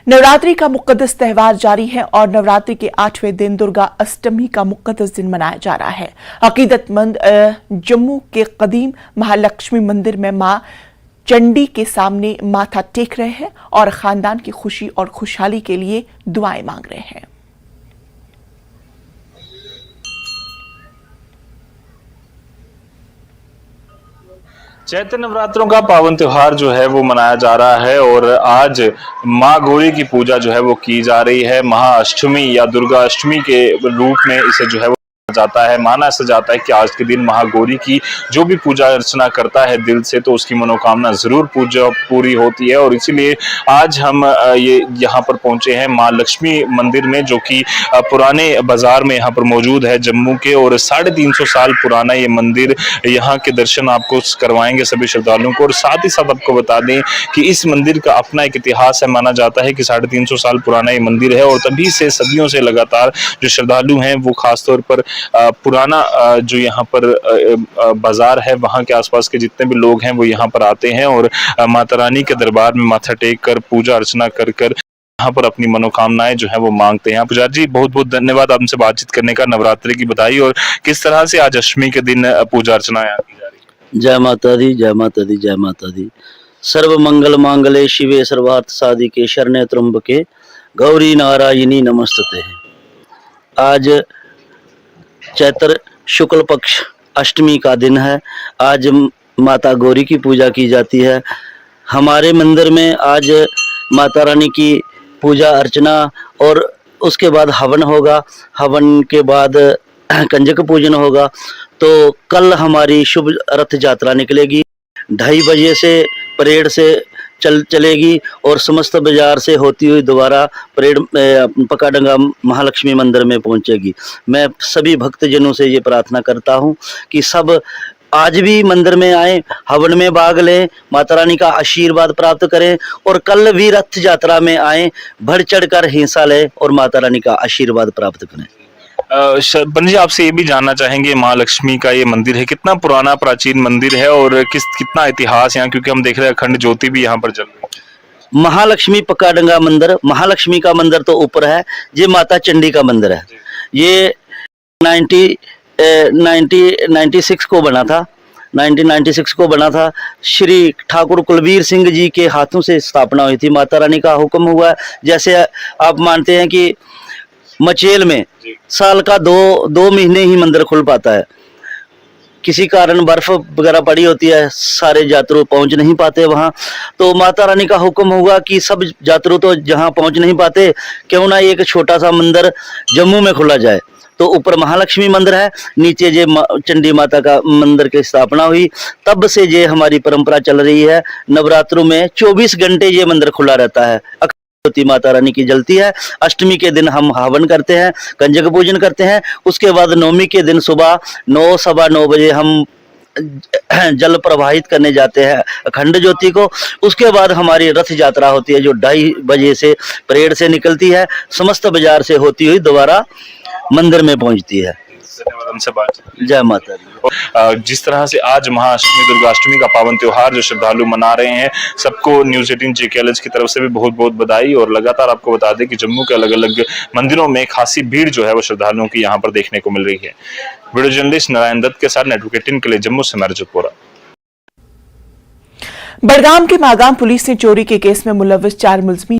नवरात्रि का मुक़द्दस त्यौहार जारी है और नवरात्रि के 8वें दिन दुर्गा अष्टमी का मुक़द्दस दिन मनाया जा रहा है। अकीदतमंद जम्मू के कदीम महालक्ष्मी मंदिर में मां चंडी के सामने माथा टेक रहे हैं और खानदान की खुशी और खुशहाली के लिए दुआएं मांग रहे हैं। चैत्र नवरात्रों का पावन त्योहार जो है वो मनाया जा रहा है और आज माँ गौरी की पूजा जो है वो की जा रही है। महाअष्टमी या दुर्गा अष्टमी के रूप में इसे जो है जाता है। माना ऐसा जाता है कि आज के दिन महागौरी की जो भी पूजा अर्चना करता है दिल से तो उसकी मनोकामना जरूर पूरी होती है। और इसीलिए आज हम ये यहाँ पर पहुंचे हैं माँ लक्ष्मी मंदिर में, जो कि पुराने बाजार में यहाँ पर मौजूद है जम्मू के। और 350 साल पुराना ये मंदिर, यहाँ के दर्शन आपको करवाएंगे सभी श्रद्धालुओं को। और साथ ही साथ आपको बता दें कि इस मंदिर का अपना एक इतिहास है। माना जाता है कि 350 साल पुराना ये मंदिर है और तभी से सदियों से लगातार जो श्रद्धालु हैं वो खासतौर पर पुराना जो यहाँ पर बाजार है वहाँ के आसपास के जितने भी लोग हैं वो यहाँ पर आते हैं और माता रानी के दरबार में माथा टेक कर पूजा अर्चना कर यहाँ पर अपनी मनोकामनाएं जो है वो मांगते हैं। पुजारी जी, बहुत बहुत धन्यवाद आपसे बातचीत करने का, नवरात्रि की बधाई। और किस तरह से आज अष्टमी के दिन पूजा अर्चना की जा रही है? जय माता दी, जय माता दी, जय माता दी। सर्व मंगल मांगले शिवे सर्वार्थ साधिके शरण्ये त्र्यंबके गौरी नारायणी नमस्तुते। आज चैत्र शुक्ल पक्ष अष्टमी का दिन है। आज माता गौरी की पूजा की जाती है। हमारे मंदिर में आज माता रानी की पूजा अर्चना और उसके बाद हवन होगा। हवन के बाद कंजक पूजन होगा। तो कल हमारी शुभ रथ यात्रा निकलेगी। 2:30 बजे से परेड से चलेगी और समस्त बाजार से होती हुई दोबारा परेड पकाडंगा महालक्ष्मी मंदिर में पहुंचेगी। मैं सभी भक्तजनों से ये प्रार्थना करता हूं कि सब आज भी मंदिर में आए, हवन में भाग लें, माता रानी का आशीर्वाद प्राप्त करें और कल भी रथ यात्रा में आए, बढ़ चढ़कर हिस्सा लें और माता रानी का आशीर्वाद प्राप्त करें। पंडित जी, आपसे ये भी जानना चाहेंगे, माँ लक्ष्मी का ये मंदिर है, कितना पुराना प्राचीन मंदिर है और कितना इतिहास यहाँ, क्योंकि हम देख रहे हैं अखंड ज्योति भी यहाँ पर जल रही है। महालक्ष्मी पकाडंगा मंदिर, महालक्ष्मी का मंदिर तो ऊपर है, ये माता चंडी का मंदिर है। ये 1996 को बना था। 1996 को बना था। श्री ठाकुर कुलबीर सिंह जी के हाथों से स्थापना हुई थी। माता रानी का हुक्म हुआ, जैसे आप मानते हैं कि मचेल में साल का दो महीने ही मंदिर खुल पाता है। किसी कारण बर्फ वगैरह पड़ी होती है, सारे यात्रु पहुंच नहीं पाते वहां। तो माता रानी का हुक्म हुआ कि सब यात्रु तो जहां पहुंच नहीं पाते, क्यों ना एक छोटा सा मंदिर जम्मू में खोला जाए। तो ऊपर महालक्ष्मी मंदिर है, नीचे जे चंडी माता का मंदिर की स्थापना हुई। तब से ये हमारी परंपरा चल रही है। नवरात्रों में 24 घंटे ये मंदिर खुला रहता है। माता रानी की जलती है। अष्टमी के दिन हम हवन करते हैं, कंजक पूजन करते हैं। उसके बाद नवमी के दिन सुबह 9 सवा 9 बजे हम जल प्रवाहित करने जाते हैं अखंड ज्योति को। उसके बाद हमारी रथ यात्रा होती है जो 2:30 बजे से परेड से निकलती है, समस्त बाजार से होती हुई दोबारा मंदिर में पहुंचती है। हमसे बात। जय माता दी। जिस तरह से आज महाअष्टमी दुर्गाष्टमी का पावन त्योहार जो श्रद्धालु मना रहे हैं, सबको न्यूज़ 18 JKLH की तरफ से भी बहुत बहुत बधाई। और लगातार आपको बता दें कि जम्मू के अलग अलग मंदिरों में खासी भीड़ जो है वो श्रद्धालुओं की यहाँ पर देखने को मिल रही है। वीडियो जर्नलिस्ट नारायण दत्त के साथ नेटवर्क 18 के लिए जम्मू से मैं रजतपुरा। बड़गाम के मागाम पुलिस ने चोरी के केस में मुलव्विस 4 मुलजिम